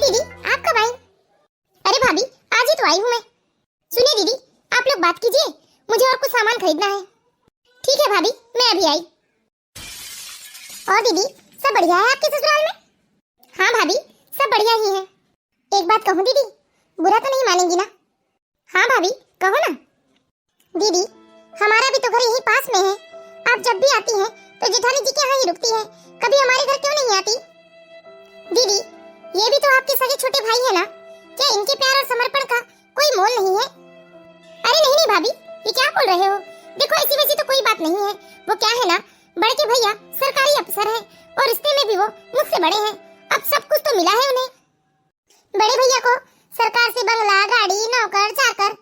दीदी, आप कब आई? अरे भाभी, आज ही तो आई हूँ मैं। सुनिए दीदी, आप लोग बात कीजिए, मुझे और कुछ सामान खरीदना है। ठीक है भाभी, मैं अभी आई। और दीदी, सब बढ़िया है आपके ससुराल में? हाँ भाभी, सब बढ़िया ही है। एक बात कहूँ दीदी, बुरा तो नहीं मानेंगी ना? हाँ भाभी, कहो ना। दीदी, हमारा भी तो घर यहीं पास में है। आप जब भी आती हैं तो जेठानी जी के यहाँ ही रुकती हैं, कभी हमारे घर क्यों नहीं आती? दीदी, ये भी तो आपके सगे छोटे भाई है ना, क्या इनके प्यार और समर्पण का कोई मोल नहीं है? अरे नहीं नहीं भाभी, ये क्या बोल रहे हो? देखो ऐसी वैसी तो कोई बात नहीं है। वो क्या है ना, बड़े के भैया सरकारी अफसर हैं और रिश्ते में भी वो मुझसे बड़े हैं। अब सब कुछ तो मिला है उन्हें। बड़े भैया को सरकार से बंगला, गाड़ी, नौकर, चाकर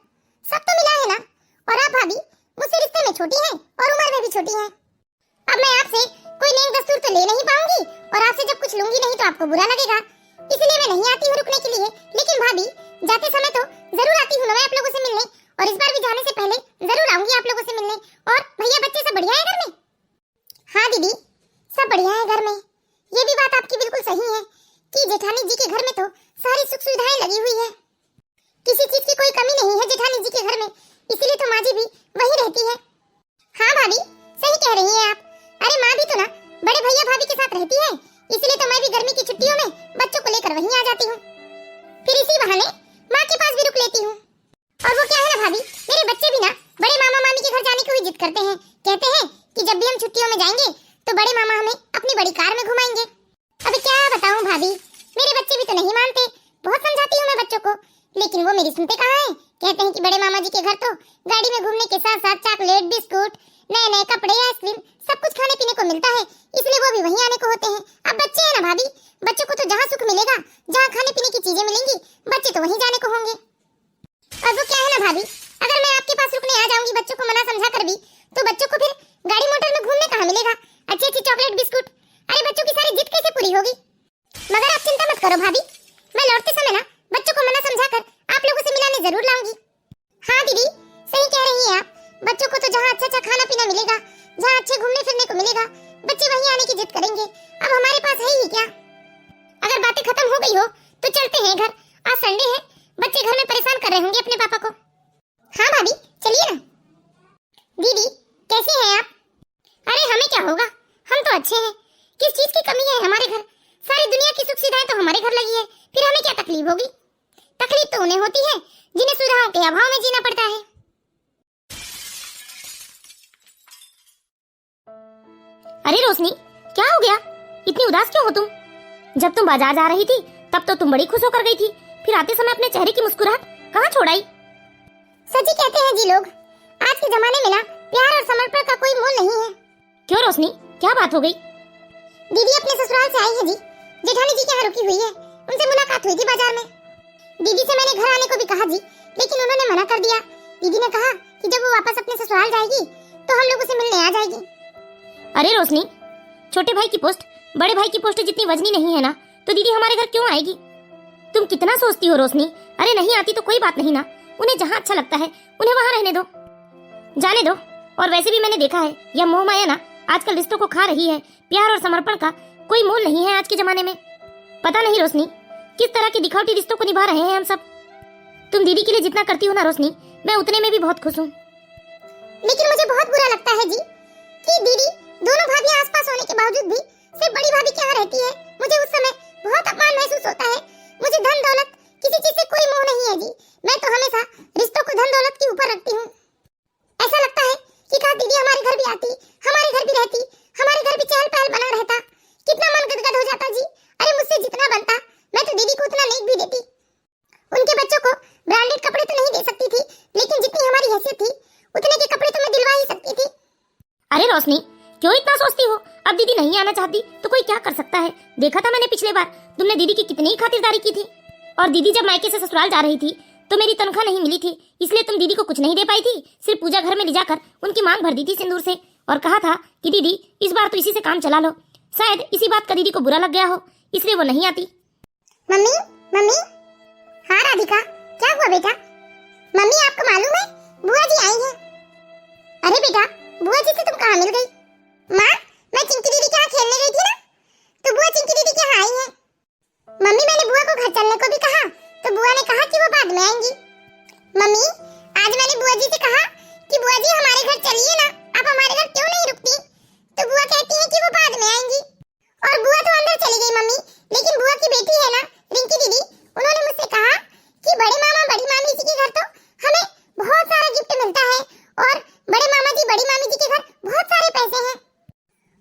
सब तो मिला है ना। और आप भाभी मुझसे रिश्ते में छोटी हैं और उम्र में भी छोटी हैं। अब मैं आपसे कोई नई दस्तूर तो ले नहीं पाऊंगी और आपसे जब कुछ लूंगी नहीं तो आपको बुरा लगेगा, इसलिए मैं नहीं आती हूँ रुकने के लिए। लेकिन भाभी, जाते समय तो जरूर आती हूँ मैं आप लोगों से मिलने, और इस बार भी जाने से पहले जरूर आऊंगी आप लोगों से मिलने। और भैया बच्चे सब बढ़िया है घर में? हाँ दीदी, सब बढ़िया है घर में। ये भी बात आपकी बिल्कुल सही है कि जेठानी जी के घर में तो सारी सुख सुविधाएं लगी हुई है, किसी चीज की कोई कमी नहीं है जेठानी जी के घर में, इसीलिए तो माँ जी भी वही रहती है। हाँ भाभी, सही कह रही हैं आप। अरे माँ भी तो ना बड़े भैया भाभी के साथ रहती है, इसलिए तो मैं भी गर्मी की छुट्टियों में बच्चों को लेकर वहीं आ जाती हूँ। फिर इसी बहाने माँ के पास भी रुक लेती हूँ। और वो क्या है ना भाभी, मेरे बच्चे भी ना बड़े मामा मामी के घर जाने को ही जिद करते हैं। कहते हैं कि जब भी हम छुट्टियों में जाएंगे तो बड़े मामा हमें अपनी बड़ी कार में घुमाएंगे। अभी क्या बताऊँ भाभी, मेरे बच्चे भी तो नहीं मानते। बहुत समझाती हूँ मैं बच्चों को, लेकिन वो मेरी सुनते कहाँ हैं। कहते हैं कि बड़े मामा जी के घर तो गाड़ी में घूमने के साथ साथ चॉकलेट, बिस्कुट, नए नए कपड़े, आइसक्रीम सब कुछ खाने पीने को मिलता है, इसलिए वो भी वहीं आने को होते हैं। अब बच्चे हैं ना भाभी, बच्चों को तो जहाँ सुख मिलेगा, जहाँ खाने पीने की चीजें मिलेंगी, बच्चे तो वहीं जाने को होंगे। और वो क्या है ना भाभी, अगर मैं आपके पास रुकने आ जाऊंगी बच्चों को मना समझा कर भी, तो बच्चों को फिर गाड़ी मोटर में घूमने कहाँ मिलेगा, अच्छी अच्छी चॉकलेट, बिस्कुट? अरे बच्चों की सारी जिद कैसे पूरी होगी? मगर आप चिंता मत करो भाभी, मैं लौटते समय ना बच्चों को मना समझा कर आप लोगों से मिलाने जरूर लाऊंगी। हाँ दीदी, सही कह रही हैं आप। बच्चों को तो जहाँ अच्छा अच्छा खाना पीना मिलेगा, जहाँ अच्छे घूमने फिरने को मिलेगा, बच्चे वहीं आने की जिद करेंगे। अब हमारे पास है ही क्या? अगर बातें खत्म हो गई हो तो चलते हैं घर, आज संडे है, बच्चे घर में परेशान कर रहे होंगे अपने पापा को। हाँ भाभी, चलिए ना। दीदी, कैसे हैं आप? अरे हमें क्या होगा, हम तो अच्छे हैं। किस चीज की कमी है हमारे घर? सारी दुनिया की सुख सुविधाएं तो हमारे घर लगी है, फिर हमें क्या तकलीफ होगी? तकलीफ तो उन्हें होती है जिन्हें सुविधाओं के अभाव में जीना पड़ता है। अरे रोशनी, क्या हो गया? इतनी उदास क्यों हो तुम? जब तुम बाजार जा रही थी तब तो तुम बड़ी खुश होकर गई थी, फिर आते समय अपने चेहरे की मुस्कुराहट कहाँ छोड़ आई? सच ही कहते हैं जी लोग, आज के जमाने में ना प्यार और समर्पण का कोई मोल नहीं है। क्यों रोशनी, क्या बात हो गई? दीदी अपने ससुराल से आई है जी, जेठानी जी के यहाँ रुकी हुई है, उनसे मुलाकात हुई थी बाजार में। दीदी से मैंने घर आने को भी कहा जी, लेकिन उन्होंने मना कर दिया। दीदी ने कहा कि जब वो वापस अपने ससुराल जाएगी तो हम लोग उसे मिलने आ जाएगी। अरे रोशनी, छोटे भाई की पोस्ट बड़े भाई की पोस्ट जितनी वजनी नहीं है ना, तो दीदी हमारे घर क्यों आएगी? तुम कितना सोचती हो रोशनी। अरे नहीं आती तो कोई बात नहीं ना, उन्हें जहाँ अच्छा लगता है उन्हें वहाँ रहने दो, जाने दो। और वैसे भी मैंने देखा है यह मोह माया ना आजकल रिश्तों को खा रही है। प्यार और समर्पण का कोई मोल नहीं है आज के जमाने में। पता नहीं रोशनी, किस तरह के दिखावटी रिश्तों को निभा रहे हैं हम सब। तुम दीदी के लिए जितना करती हो ना रोशनी, मैं उतने में भी बहुत खुश हूँ। लेकिन मुझे बहुत बुरा लगता है जी कि दीदी दोनों भाभी आसपास होने के बावजूद भी सिर्फ बड़ी भाभी के यहाँ रहती है। मुझे उस समय बहुत अपमान महसूस होता है। मुझे धन दौलत किसी चीज से कोई मोह नहीं है जी, मैं तो हमेशा रिश्तों को धन दौलत के ऊपर रखती हूँ। ऐसा लगता है कि काश दीदी हमारे घर भी आती, हमारे घर भी रहती, हमारे घर भी चहल पहल बना रहता, कितना मन गदगद हो जाता जी। अरे मुझसे जितना बनता मैं तो दीदी को उतना नहीं भी देती। उनके बच्चों को ब्रांडेड कपड़े तो नहीं दे सकती थी, लेकिन जितनी हमारी हैसियत थी उतने के कपड़े तो मैं दिलवा ही सकती थी। अरे रोशनी, क्यों इतना सोचती हो? अब दीदी नहीं आना चाहती तो कोई क्या कर सकता है? देखा था मैंने पिछले बार तुमने दीदी की कितनी खातिरदारी की थी। और दीदी जब मायके से ससुराल जा रही थी तो मेरी तनख्वाह नहीं मिली थी, इसलिए तुम दीदी को कुछ नहीं दे पाई थी। सिर्फ पूजा घर में ले जाकर उनकी मांग भर दी थी सिंदूर से, और कहा था कि दीदी इस बार तो इसी से काम चला लो। शायद इसी बात का दीदी को बुरा लग गया हो, इसलिए वो नहीं आती। Mummy, mummy. हाँ राधिका, क्या हुआ बेटा? मम्मी आपको मालूम है बुआ जी आई हैं। अरे बेटा, बुआ जी से तुम कहाँ मिल गई? माँ, मैं चिंकी दीदी के यहाँ खेलने गई थी ना, तो बुआ चिंकी दीदी के यहाँ आई हैं। मम्मी मैंने बुआ को घर घर चलने को भी कहा तो बुआ ने कहा कि वो बाद में आएंगी। मम्मी, आज मैंने बुआ जी से कहा कि बुआ जी हमारे घर चलिए ना, आप हमारे घर क्यों नहीं रुकती? तो बुआ कहती है कि वो बाद में आएंगी। और बुआ तो अंदर चली गई मम्मी, लेकिन बुआ की बेटी है ना रिंकी दीदी, उन्होंने मुझसे कहा कि बड़े मामा बड़ी मामी जी के घर तो हमें बहुत सारा गिफ्ट मिलता है और बड़े मामा जी बड़ी मामी जी के घर बहुत सारे पैसे हैं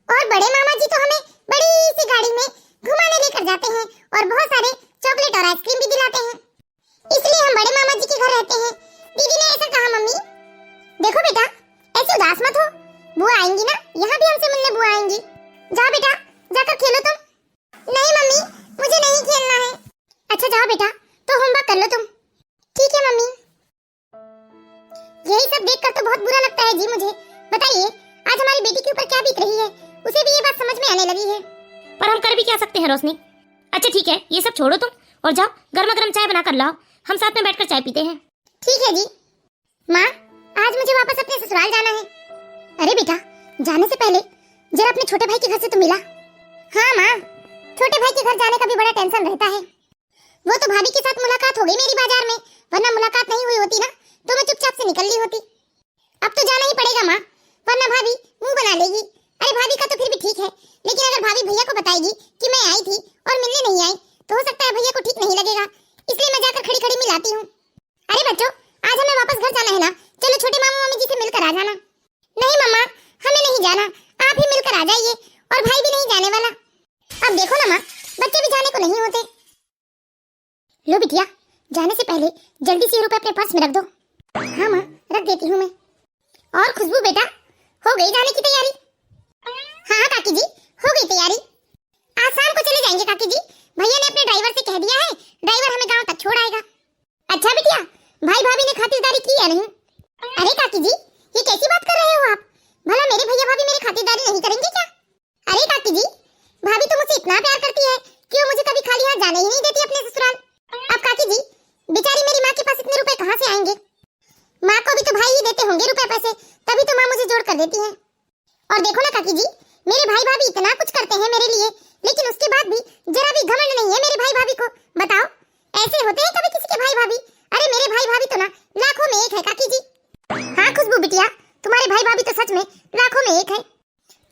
और बड़े मामा जी तो हमें बड़ी सी गाड़ी में घुमाने लेकर जाते हैं और बहुत सारे चॉकलेट और आइसक्रीम भी दिलाते हैं, इसलिए हम बड़े मामा जी के घर रहते हैं। दीदी ने ऐसा कहा। मम्मी देखो बेटा, ऐसे उदास मत हो, बुआ आएंगी ना, यहाँ भी हमसे मिलने बुआ आएंगी। जाओ बेटा, जाकर खेलो तुम। नहीं मम्मी, मुझे नहीं खेलना है। अच्छा जाओ बेटा, तो होमवर्क कर लो तुम। ठीक है मम्मी। यही सब देखकर तो बहुत बुरा लगता है जी मुझे। बताइए आज हमारी बेटी के ऊपर क्या बीत रही है, उसे भी ये बात समझ में आने लगी है। पर हम कर भी क्या सकते हैं रोशनी। अच्छा ठीक है, ये सब छोड़ो तुम और जाओ गर्मा गर्म चाय बना कर लाओ, हम साथ में बैठकर चाय पीते हैं। ठीक है जी। माँ, आज मुझे वापस अपने ससुराल जाना है। अरे बेटा, जाने से पहले जरा अपने छोटे भाई के घर से तो मिला। हाँ माँ, छोटे भाई के घर जाने का भी बड़ा टेंशन रहता है। वो तो भाभी के साथ मुलाकात हो गई मेरी बाजार में, वरना मुलाकात नहीं हुई होती ना तो मैं चुपचाप से निकल ली होती। अब तो जाना ही पड़ेगा माँ, वरना भाभी मुंह बना लेगी। अरे भाभी का तो फिर भी ठीक है, लेकिन अगर भाभी भैया को बताएगी कि मैं आई थी और मिलने नहीं आई तो हो सकता है भैया को ठीक नहीं लगेगा, इसलिए मैं जाकर खड़ी खड़ी मिलाती हूँ। अरे बच्चों, आज हमें वापस घर जाना है ना, चलो छोटे मामू मामी जी से मिलकर आ जाना। नहीं मम्मा, हमें नहीं जाना, आप ही मिलकर आ जाइए, और भाई भी नहीं जाने वाला। अब देखो ना माँ, बच्चे भी जाने को नहीं होते। लो बिटिया, जाने से पहले जल्दी से ये रुपए अपने पर्स में रख दो। हाँ माँ, रख देती हूँ मैं। और खुशबू बेटा, हो गई जाने की तैयारी? हाँ काकी जी, हो गई तैयारी। आज शाम को चले जाएंगे काकी जी, भैया ने अपने ड्राइवर से कह दिया है, ड्राइवर हमें गांव तक छोड़ आएगा। अच्छा बिटिया, भाई भाभी ने खातिरदारी की या नहीं? अरे काकी जी, ये कैसी बात कर रहे हो आप? भला मेरे भैया भाभी मेरी खातिरदारी नहीं करेंगे क्या? अरे काकी जी, भाभी तो मुझसे इतना प्यार करती है कि वो मुझे कभी खाली हाथ जाने ही नहीं देती अपने ससुराल। अब काकी जी, बेचारी मेरी माँ के पास इतने रुपए कहाँ से आएंगे? माँ को भी तो भाई ही देते होंगे रुपए पैसे, तभी तो माँ मुझे जोड़ कर देती है। और देखो ना काकी जी, मेरे भाई भाभी इतना कुछ करते हैं मेरे लिए, लेकिन उसके बाद भी जरा भी घमंड नहीं है मेरे भाई भाभी को। बताओ, ऐसे होते हैं कभी किसी के भाई भाभी? अरे मेरे भाई भाभी तो ना लाखों में एक है काकी जी। हाँ खुशबू बिटिया, तुम्हारे भाई भाभी तो सच में लाखों में एक है।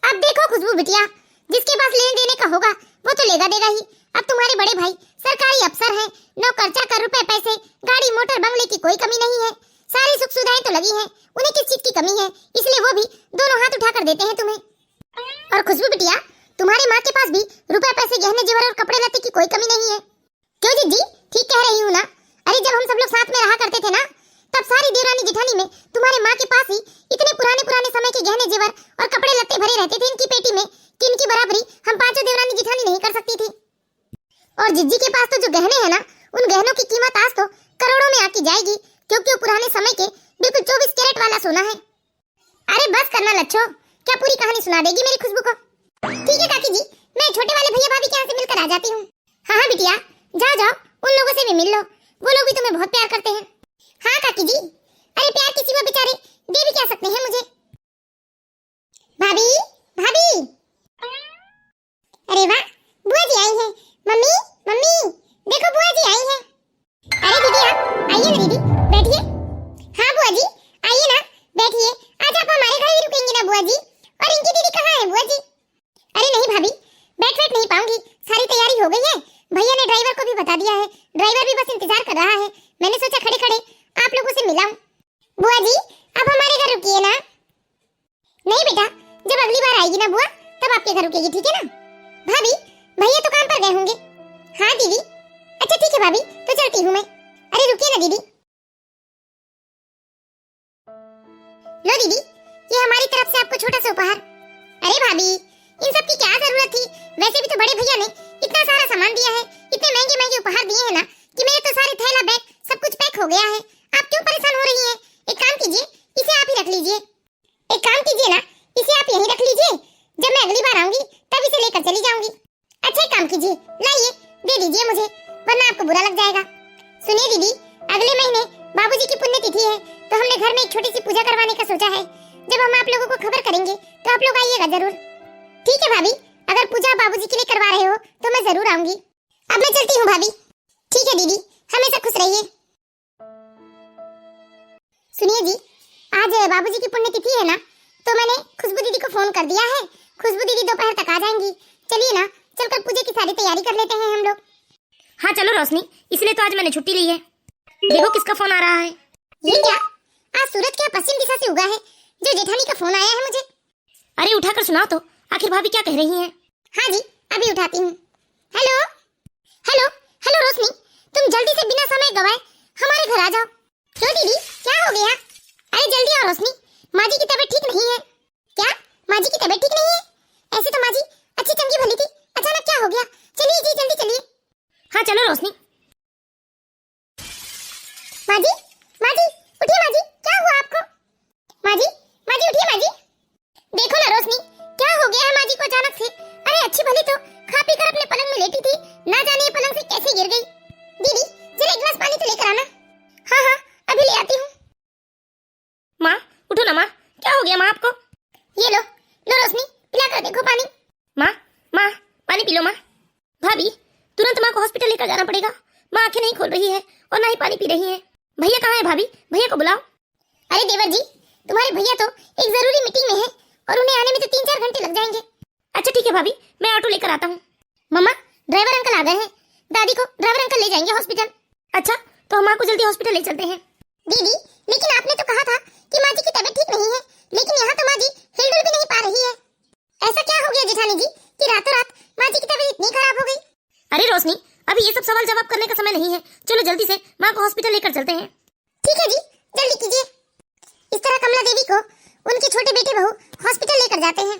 अब देखो खुशबू बिटिया, जिसके पास लेने देने का होगा वो तो लेगा देगा ही। अब तुम्हारे बड़े भाई सरकारी अफसर हैं, नौकर चाकर, रुपए पैसे, गाड़ी मोटर बंगले की कोई कमी नहीं है, सारी सुख सुविधाएं तो लगी हैं, उन्हें किस चीज की कमी है? इसलिए वो भी दोनों हाथ उठाकर देते हैं तुम्हें। और खुशबू बिटिया, तुम्हारी माँ के पास भी रुपए पैसे, गहने जेवर और कपड़े लत्ते की कोई कमी नहीं है। क्यों जी, ठीक कह रही हूँ ना? अरे जब हम सब लोग साथ में रहा करते थे ना, तब सारी देवरानी जेठानी में तुम्हारे माँ के पास ही इतने पुराने पुराने समय के गहने जेवर और कपड़े लत्ते भरे रहते थे इनकी पेटी में कि इनकी बराबरी हम पांचों देवरानी जेठानी नहीं कर सकती थी। और जिज्जी के पास तो जो गहने हैं ना, उन गहनों की कीमत आज तो करोड़ों में आकी जाएगी, क्योंकि वो पुराने समय के बिल्कुल 24 कैरेट वाला सोना है। अरे बस करना लच्छो, क्या पूरी कहानी सुना देगी मेरी खुशबू को? ठीक है काकी जी, मैं छोटे वाले भैया भाभी के यहाँ से मिलकर आ जाती हूँ। हाँ हाँ बिटिया, जाओ जाओ, उन लोगों से भी मिल लो, वो लोग भी तुम्हें बहुत प्यार करते हैं। हाँ काकी जी, अरे प्यार किसी को बेचारे दे भी क्या सकते हैं मुझे। भाभी भाभी, अरे वाह, बुआ जी आई हैं। मम्मी मम्मी, देखो बुआ जी आई हैं। अरे दीदी आप आइए ना दीदी, बैठिए। हाँ बुआ जी, आइए ना, बैठिए। आज आप हमारे घर ही रुकेंगी ना बुआ जी? और इनकी दीदी कहाँ है बुआ जी? अरे नहीं भाभी, बैठ नहीं पाऊंगी, सारी तैयारी हो गई है, भैया ने ड्राइवर को भी बता दिया है, ड्राइवर भी बस इंतजार कर रहा है। मैंने सोचा खड़े खड़े आप लोगों से मिलाऊं। बुआ जी आप हमारे घर रुकिए ना। नहीं बेटा, जब अगली बार आएगी ना बुआ, तब आपके घर रुकेगी, ठीक है ना? भाभी, भैया तो काम पर गए होंगे। हाँ दीदी। अच्छा ठीक है भाभी, तो चलती हूँ मैं। अरे रुकिए ना दीदी। लो दीदी, ये हमारी तरफ से आपको छोटा सा उपहार। अरे भाभी, इन सब की क्या जरूरत थी? वैसे भी तो बड़े भैया ने इतना सारा सामान दिया है, इतने महंगे महंगे उपहार दिए हैं ना कि मेरे तो सारे थैला बैग सब कुछ पैक हो गया है। आप क्यों परेशान हो रही हैं? एक काम कीजिए, इसे आप ही रख लीजिए। एक काम कीजिए ना, इसे आप यहीं रख लीजिए, जब मैं अगली बार आऊंगी तब इसे लेकर चली जाऊंगी। अच्छा एक काम कीजिए, लाइए दे दीजिए मुझे, वरना आपको बुरा लग जाएगा। सुनिए दीदी, अगले महीने बाबूजी की पुण्यतिथि है, तो हमने घर में एक छोटी सी पूजा करवाने का सोचा है। जब हम आप लोगों को खबर करेंगे तो आप लोग आइएगा जरूर। ठीक है भाभी, अगर पूजा बाबूजी के लिए करवा रहे हो तो मैं जरूर आऊंगी। अब मैं चलती हूँ भाभी। ठीक है दीदी, हमेशा खुश रहिए। सुनिए जी, आज बाबूजी की पुण्यतिथि है ना, तो मैंने खुशबू दीदी को फोन कर दिया है। खुशबू दीदी दोपहर तक आ जाएंगी। चलिए ना, चलकर पूजे की सारी तैयारी कर लेते हैं हम लोग। हाँ चलो रोशनी, इसलिए तो आज मैंने छुट्टी ली है। देखो किसका फोन आ रहा है। ये क्या? आज सूरज क्या पश्चिम दिशा से उगा है? जो जेठानी का फोन आया है मुझे। अरे उठाकर सुनाओ तो, आखिर भाभी क्या कह रही हैं? हाँ जी, अभी उठाती हूँ। हेलो हेलो हेलो रोशनी, तुम जल्दी से बिना समय गवाए हमारे घर आ जाओ। क्यों दीदी, क्या हो गया? अरे जल्दी आओ रोशनी, माँ जी की तबीयत ठीक नहीं है। क्या? माँ जी की तबीयत ठीक नहीं है? ऐसे तो माँ जी अच्छी चंगी भली थी, अचानक क्या हो गया? चलिए जी, जल्दी चलिए। हाँ चलो रोशनी। माँ जी, माँ जी, उठिए माँ जी, क्या हुआ आपको? माँ जी उठिए माँ जी। देखो ना रोशनी, क्या हो गया है माँ जी को अचानक से? अरे अच्छी भली तो खा पी कर अपने पलंग में लेटी थी, ना जाने ये पलंग से कैसे गिर गई। दीदी जरा एक गिलास पानी तो लेकर आना। हाँ हाँ, अभी ले आती हूँ। माँ उठो ना माँ, क्या हो गया माँ आपको? ये लो लो रोशनी, पिला कर देखो पानी। माँ माँ पानी पी लो माँ। भाभी तुरंत माँ को हॉस्पिटल लेकर जाना पड़ेगा। माँ आंखें नहीं खोल रही है और ना ही पानी पी रही है। भैया कहाँ है भाभी? भैया को बुलाओ। अरे देवर जी, तुम्हारे भैया तो एक जरूरी मीटिंग में है और उन्हें आने में तो 3-4 घंटे लग जाएंगे। अच्छा ठीक है भाभी, मैं ऑटो लेकर आता हूँ। मम्मा, ड्राइवर अंकल आ गए हैं, दादी को ड्राइवर अंकल ले जाएंगे हॉस्पिटल। अच्छा तो हम माँ को जल्दी हॉस्पिटल ले चलते हैं। दीदी लेकिन आपने तो कहा था कि माँ जी की तबीयत ठीक नहीं है, लेकिन यहाँ तो माँ जी हिलडुल भी नहीं पा रही है। ऐसा क्या हो गया जेठानी जी कि रातों रात माँ जी की तबीयत इतनी खराब हो गई? अरे रोशनी, अभी ये सब सवाल जवाब करने का समय नहीं है। चलो जल्दी से माँ को हॉस्पिटल लेकर चलते हैं। ठीक है जी, जल्दी कीजिए। इस तरह कमला देवी को उनके छोटे बेटे बहू हॉस्पिटल लेकर जाते हैं।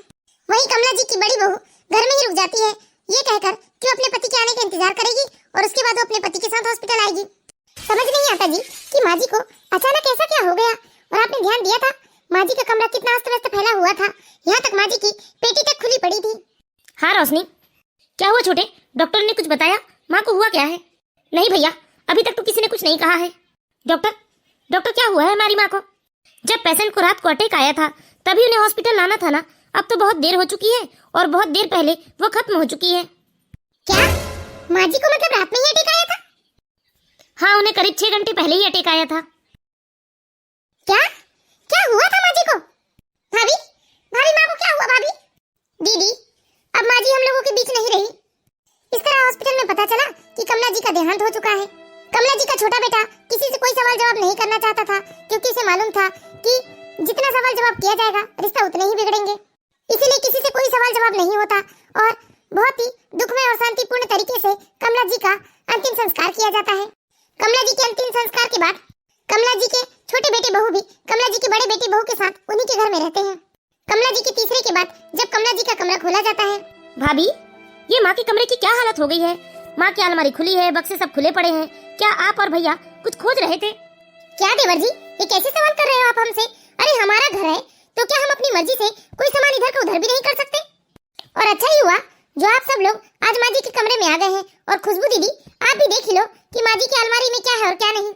वहीं कमला जी की बड़ी बहू घर में ही रुक जाती है, ये कहकर कि वो अपने पति के आने का इंतजार करेगी और उसके बाद वो अपने पति के साथ हॉस्पिटल आएगी। समझ नहीं आता जी कि माँ जी को अचानक ऐसा क्या हो गया। और आपने ध्यान दिया था माँ जी का कमरा कितना अस्त व्यस्त फैला हुआ था, यहाँ तक माँ जी की पेटी तक खुली पड़ी थी। हाँ रोशनी, क्या हुआ छोटे? डॉक्टर ने कुछ बताया? माँ को हुआ क्या है? नहीं भैया, अभी तक तो किसी ने कुछ नहीं कहा है। डॉक्टर क्या हुआ है हमारी माँ को? जब पेशेंट को रात को अटैक आया था तभी उन्हें हॉस्पिटल लाना था ना। अब तो बहुत देर हो चुकी है और बहुत देर पहले वो खत्म हो चुकी है। क्या? माँ जी को मतलब रात में ही अटैक आया था? हाँ, उन्हें करीब 6 घंटे पहले ही अटैक आया था। क्या क्या हुआ था माँ जी को? भाभी माँ को क्या हुआ भाभी? दीदी अब माँ जी हम लोगों के बीच नहीं रही। इस तरह हॉस्पिटल में पता चला कि कमला जी का देहांत हो चुका है। कमला जी का छोटा बेटा किसी से कोई सवाल जवाब नहीं करना चाहता था, क्योंकि उसे मालूम था कि जितना सवाल जवाब किया जाएगा रिश्ता उतने ही बिगड़ेंगे। इसीलिए किसी से कोई सवाल जवाब नहीं होता और बहुत ही दुखमय और शांतिपूर्ण तरीके से कमला जी का अंतिम संस्कार किया जाता है। कमला जी के अंतिम संस्कार के बाद कमला जी के छोटे बेटे बहू भी कमला जी के बड़े बेटे बहू के साथ उन्हीं के घर में रहते हैं। कमला जी के तीसरे के बाद जब कमला जी का कमरा खोला जाता है। भाभी, ये माँ के कमरे की क्या हालत हो गई है? माँ की अलमारी खुली है, बक्से सब खुले पड़े हैं। क्या आप और भैया कुछ खोज रहे थे? क्या देवर जी, ये कैसे सवाल कर रहे हो आप हमसे? अरे हमारा घर है तो क्या हम अपनी मर्जी से कोई सामान इधर का उधर भी नहीं कर सकते? और अच्छा ही हुआ जो आप सब लोग आज माँ जी के कमरे में आ गए हैं। और खुशबू दीदी, आप भी देख लो कि माँ जी की अलमारी में क्या है और क्या नहीं।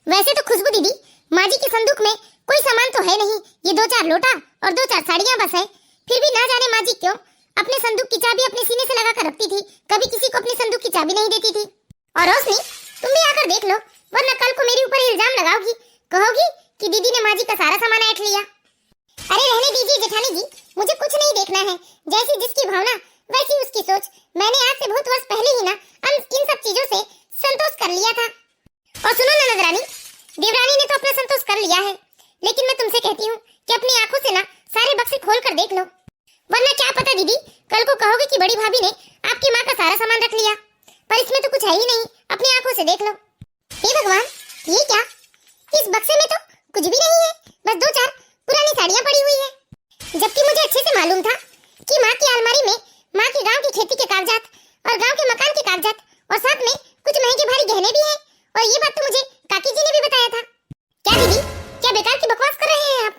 वैसे तो खुशबू दीदी, माँ जी के संदूक में कोई सामान तो है नहीं, ये 2-4 लोटा और 2-4 साड़ियाँ बस है। फिर भी ना जाने माँ जी क्यों अपने संदूक की चाबी अपने सीने से लगा कर रखती थी, कभी किसी को अपने संदूक की चाबी नहीं देती थी। और रोशनी, तुम भी आकर देख लो, वरना कल को मेरे ऊपर इल्जाम लगाओगी, कहोगी कि दीदी ने माँ जी का सारा सामान ऐंठ लिया। अरे रहने दीजिए जेठानी जी, मुझे कुछ नहीं देखना है। जैसी जिसकी भावना वैसी उसकी सोच। मैंने आज से बहुत वर्ष पहले ही ना इन सब चीजों से संतोष कर लिया था। और सुनो ना नजरानी, देवरानी ने तो अपना संतोष कर लिया है, लेकिन मैं तुमसे कहती हूँ कि अपनी आंखों से ना सारे बक्से खोल कर देख लो, वरना क्या पता दीदी कल को कहोगे कि बड़ी भाभी ने आपकी माँ का सारा सामान रख लिया, पर इसमें तो कुछ है ही नहीं। अपनी आंखों से देख लो। हे भगवान, ये क्या? इस बक्से में तो कुछ भी नहीं है, बस 2-4 पुरानी साड़ियाँ पड़ी हुई है। जबकि मुझे अच्छे से मालूम था कि माँ की अलमारी में माँ के गांव की खेती के कागजात और गांव के मकान के कागजात और साथ में कुछ महंगे भारी गहने भी हैं। और ये बात तो मुझे काकी जी ने भी बताया था। क्या दीदी, क्या बेकार की बकवास कर रहे हैं आप?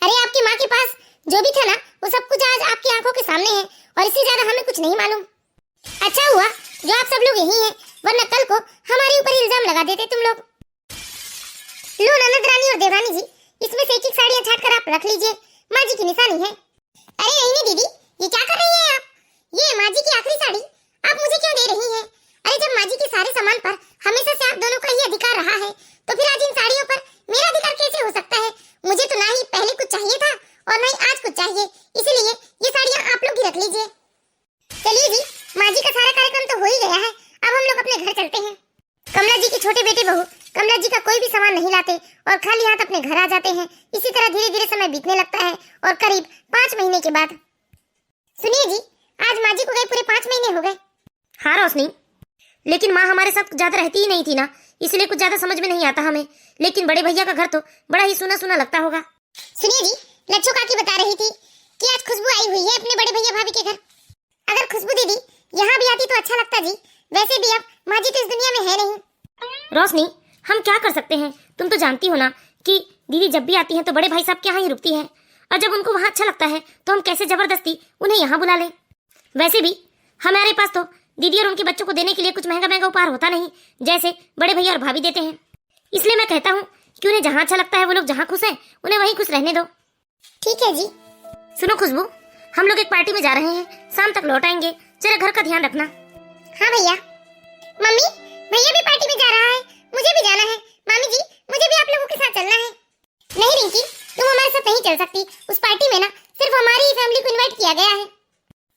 अरे आपकी माँ के पास जो भी था ना वो सब कुछ आज आपकी आंखों के सामने है और इससे ज्यादा हमें कुछ नहीं मालूम। अच्छा हुआ जो आप सब लोग यही हैं, वरना कल को हमारे ऊपर इल्जाम लगा देते तुम लोग। लो ननद रानी और देवरानी जी, इसमें से एक साड़ियाँ छाट कर आप रख लीजिए, माँ जी की निशानी है। अरे नहीं दीदी, ये क्या कर रही हैं आप? ये माँ जी की आखिरी साड़ी आप मुझे क्यों दे रही हैं? अरे जब माँ जी के सारे सामान पर छोटे बेटे बहू कमला जी का कोई भी सामान नहीं लाते और खाली हाथ अपने घर आ जाते हैं। इसी तरह धीरे धीरे समय बीतने लगता है और करीब 5 महीने के बाद, सुनिए जी, आज माँ जी को गए पूरे 5 महीने हो गए। हाँ रोशनी, लेकिन माँ हमारे साथ ज्यादा रहती ही नहीं थी ना, इसलिए कुछ ज्यादा समझ में नहीं आता हमें। लेकिन बड़े भैया का घर तो बड़ा ही सुना सुना लगता होगा। सुनिए जी, लच्छो काकी बता रही थी कि आज खुशबू आई हुई है अपने बड़े भैया भाभी के घर। अगर खुशबू दीदी यहाँ भी आती तो अच्छा लगता जी। वैसे भी अब माँ जी तो इस दुनिया में है नहीं। रोशनी, हम क्या कर सकते हैं, तुम तो जानती हो ना कि दीदी जब भी आती हैं तो बड़े भाई साहब के यहाँ ही रुकती है, और जब उनको वहाँ अच्छा लगता है तो हम कैसे जबरदस्ती उन्हें यहाँ बुला लें। वैसे भी हमारे पास तो दीदी और उनके बच्चों को देने के लिए कुछ महंगा महंगा उपहार होता नहीं, जैसे बड़े भैया और भाभी देते हैं। इसलिए मैं कहता हूँ कि उन्हें जहाँ अच्छा लगता है, वो लोग जहाँ खुश हैं, उन्हें वहीं खुश रहने दो। ठीक है जी। सुनो खुशबू, हम लोग एक पार्टी में जा रहे हैं, शाम तक लौट आएंगे, जरा घर का ध्यान रखना। हाँ भैया। मम्मी, भैया भी पार्टी में जा रहा है, मुझे भी जाना है। मामी जी, मुझे भी आप लोगों के साथ चलना है। नहीं रिंकी, तुम हमारे साथ नहीं चल सकती। उस पार्टी में ना सिर्फ हमारी ही फैमिली को इनवाइट किया गया है।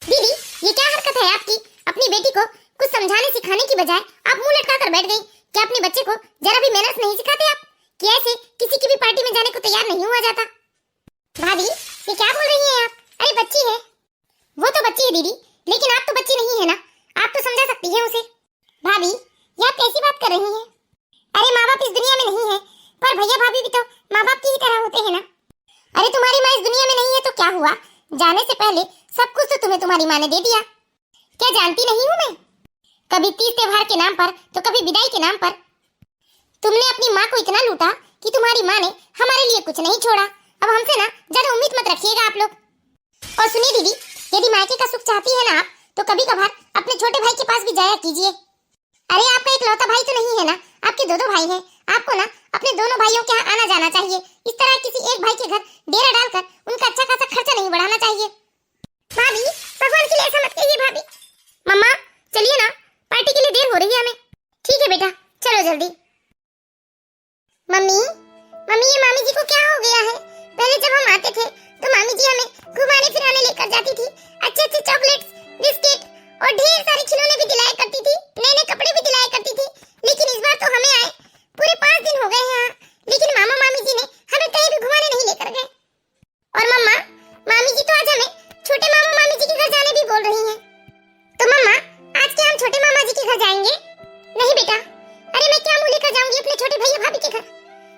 दीदी, ये क्या हरकत है आपकी? अपनी बेटी को कुछ समझाने सिखाने की बजाय आप मुंह लटका कर बैठ गई। क्या अपने बच्चे को जरा भी मैनर्स नहीं सिखाते आप कि ऐसे किसी की भी पार्टी में जाने को तैयार नहीं हुआ जाता? भाभी, ये क्या बोल रही हैं आप? अरे बच्ची है। वो तो बच्ची है दीदी, लेकिन आप तो बच्ची नहीं है ना, आप तो समझा सकती हैं उसे। भाभी, ये आप कैसी बात कर रही हैं? अरे माँ बाप इस दुनिया में नहीं है, पर भैया भाभी भी तो माँ बाप की ही तरह होते हैं ना। अरे तुम्हारी माँ इस दुनिया में नहीं है तो क्या हुआ, जाने से पहले सब कुछ तो तुम्हें तुम्हारी माँ ने दे दिया। क्या जानती नहीं हूँ मैं? कभी तीज त्योहार के नाम पर तो कभी विदाई के नाम पर तुमने अपनी माँ को इतना लूटा कि तुम्हारी माँ ने हमारे लिए कुछ नहीं छोड़ा। अब हमसे ना ज्यादा उम्मीद मत रखिएगा आप लोग। और सुनिए दीदी, यदि मायके का सुख चाहती है ना आप, तो कभी कभार अपने छोटे भाई के पास भी जाया कीजिए। अरे आपका एक लौता भाई तो नहीं है ना, आपके दो भाई हैं। आपको ना अपने दोनों भाइयों के यहाँ आना जाना चाहिए। इस तरह किसी एक भाई के घर डेरा डालकर उनका अच्छा खासा खर्चा नहीं बढ़ाना चाहिए। भाभी, भगवान के लिए ऐसा मत कहिए भाभी। मम्मा चलिए ना, पार्टी के लिए देर हो रही है हमें। ठीक है बेटा, चलो जल्दी। मम्मी, मम्मी, ये मामी जी को क्या हो गया है? पहले जब हम आते थे तो मामी जी हमें घुमाने फिराने लेकर जाती थी, अच्छे अच्छे चॉकलेट्स, बिस्किट और ढेर सारे खिलौने भी दिलाया करती थी, नए नए कपड़े भी दिलाया करती थी। लेकिन इस बार तो हमें आए पूरे 5 दिन हो गए हैं यहाँ, लेकिन मामा मामी जी ने हमें कहीं भी घुमाने नहीं लेकर गए। और मम्मा, मामी जी तो आज हमें छोटे मामा मामी जी के घर जाने भी बोल रही हैं। तो मम्मा, आज क्या हम छोटे मामा जी के घर जाएंगे? नहीं बेटा। अरे मैं क्या मुंह लेकर जाऊंगी अपने छोटे भैया भाभी के घर?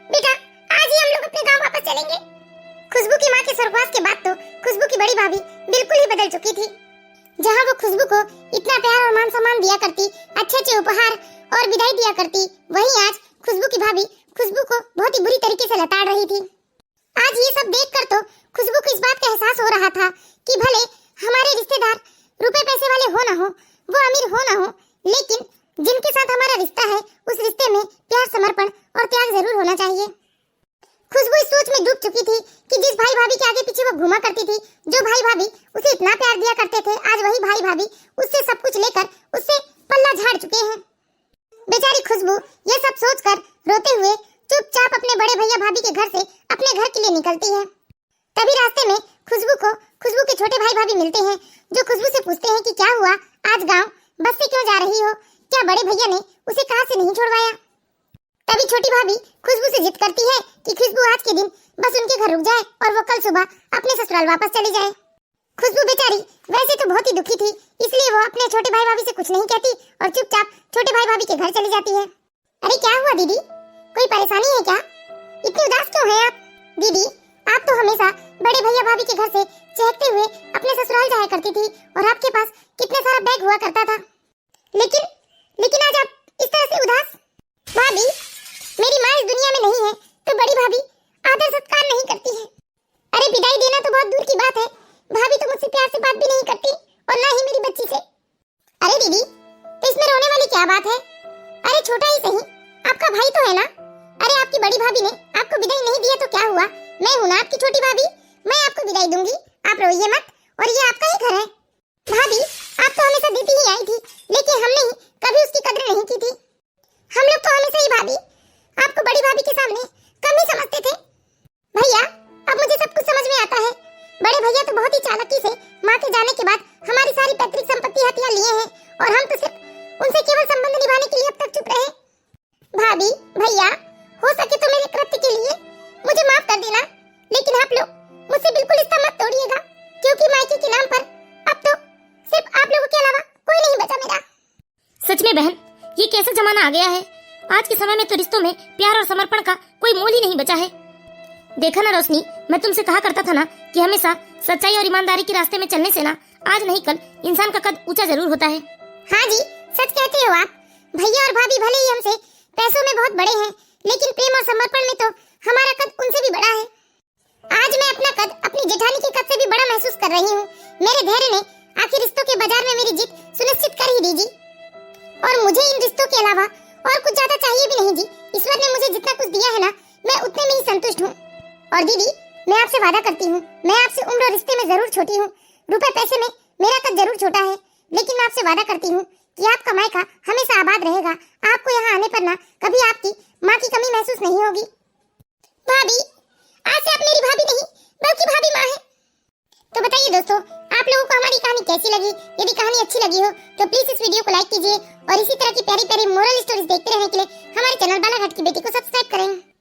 बेटा, आज ही हम लोग अपने गांव वापस चलेंगे। खुशबू की माँ के स्वर्गवास के बाद तो खुशबू की बड़ी भाभी बिल्कुल ही बदल चुकी थी। जहाँ वो खुशबू को इतना प्यार और मान सम्मान दिया करती, अच्छे अच्छे उपहार और विदाई दिया करती, वहीं आज खुशबू की भाभी खुशबू को बहुत ही बुरी तरीके से लताड़ रही थी। आज ये सब देखकर तो खुशबू को इस बात का एहसास हो रहा था कि भले हमारे रिश्तेदार रुपए पैसे वाले हो ना हो, वो अमीर हो ना हो, लेकिन जिनके साथ हमारा रिश्ता है उस रिश्ते में प्यार, समर्पण और त्याग जरूर होना चाहिए। खुशबू इस सोच में डूब चुकी थी कि जिस भाई भाभी के आगे पीछे वो घूमा करती थी, जो भाई भाभी उसे इतना प्यार दिया करते थे, आज वही भाई भाभी उससे सब कुछ लेकर उससे पल्ला झाड़ चुके हैं। बेचारी खुशबू ये सब सोचकर रोते हुए चुपचाप अपने बड़े भैया भाभी के घर से अपने घर के लिए निकलती है। तभी रास्ते में खुशबू के छोटे भाई भाभी मिलते हैं, जो खुशबू से पूछते हैं कि क्या हुआ, आज गाँव बस से क्यों जा रही हो? क्या बड़े भैया ने उसे कार से नहीं छोड़वाया? तभी छोटी भाभी खुशबू से जिद करती है कि खुशबू आज के दिन बस उनके घर रुक जाए और वो कल सुबह अपने ससुराल वापस चली जाए। खुशबू बेचारी वैसे तो बहुत ही दुखी थी, इसलिए वो अपने छोटे भाई भाभी से कुछ नहीं कहती और चुपचाप छोटे भाई भाभी के घर चली जाती है। अरे क्या हुआ दीदी, कोई परेशानी है क्या? इतनी उदास क्यों हैं आप? दीदी, आप तो हमेशा बड़े भैया भाभी के घर से चहकते हुए अपने ससुराल जाया करती थी और आपके पास कितने सारा बैग हुआ करता था, लेकिन आज आप इस तरह से उदास। भाभी, मेरी माँ इस दुनिया में नहीं है तो बड़ी भाभी आदर सत्कार नहीं करती है। अरे विदाई देना तो बहुत दूर की बात है, भाभी तो मुझसे प्यार से बात भी नहीं करती और ना ही मेरी बच्ची से। अरे दीदी, तो इसमें रोने वाली क्या बात है? अरे छोटा ही सही, आपका भाई तो है ना। अरे आपकी बड़ी भाभी ने आपको विदाई नहीं दिया तो क्या हुआ, मैं हूँ ना आपकी छोटी भाभी, मैं आपको विदाई दूंगी, आप रोइए मत, और ये आपका ही घर है। भाभी, आप तो हमेशा देती ही आई थी, लेकिन हमने ही कभी उसकी कदर नहीं की थी। हम लोग तो हमेशा ही भाभी आपको बड़ी भाभी के सामने कम ही समझते थे। भैया, अब मुझे सब कुछ समझ में आता है। बड़े भैया तो बहुत ही चालाकी से माँ के जाने के बाद हमारी सारी पैतृक संपत्ति हथिया लिए हैं और हम तो सिर्फ उनसे केवल संबंध निभाने के लिए अब तक चुप रहे। भाभी भैया, हो सके तो मेरे कृत्य के लिए मुझे माफ कर देना, लेकिन आप लोग मुझसे बिल्कुल रिश्ता मत तोड़िएगा, क्योंकि मायके के नाम पर अब तो सिर्फ आप लोगों के अलावा कोई नहीं बचा मेरा। सच में बहन, ये कैसा जमाना आ गया है। आज के समय में तो रिश्तों में प्यार और समर्पण का कोई मोल ही नहीं बचा है। देखा ना रोशनी, मैं तुमसे कहा करता था ना कि हमेशा सच्चाई और ईमानदारी के रास्ते में चलने से ना आज नहीं कल इंसान का कद ऊंचा जरूर होता है। हाँ जी, सच कहते हो आप। भैया और भाभी भले ही हमसे पैसों में बहुत बड़े हैं, लेकिन प्रेम और समर्पण में तो हमारा कद उनसे भी बड़ा है। आज मैं अपना कद अपनी जेठानी के कद से भी बड़ा महसूस कर रही हूँ। मेरे धैर्य ने आखिर रिश्तों के बाजार में मेरी जीत सुनिश्चित कर ही दी जी। और मुझे इन रिश्तों के अलावा और कुछ ज्यादा चाहिए भी नहीं जी। ईश्वर ने मुझे जितना कुछ दिया है ना, मैं उतने में ही संतुष्ट हूँ। और दीदी, मैं आपसे वादा करती हूँ, मैं आपसे उम्र और रिश्ते में जरूर छोटी हूँ, रुपए पैसे में मेरा कद जरूर छोटा है, लेकिन मैं आपसे वादा करती हूँ कि आपका मायका हमेशा आबाद रहेगा। आपको यहाँ आने पर ना कभी आपकी माँ की कमी महसूस नहीं होगी। भाभी, आज से आप मेरी भाभी नहीं बल्कि भाभी माँ है। तो बताइए दोस्तों, आप लोगों को हमारी कहानी कैसी लगी? यदि कहानी अच्छी लगी हो तो प्लीज इस वीडियो को लाइक कीजिए और इसी तरह की प्यारी प्यारी मोरल स्टोरीज देखते रहने के लिए हमारे चैनल बालाघाट की बेटी को सब्सक्राइब करें।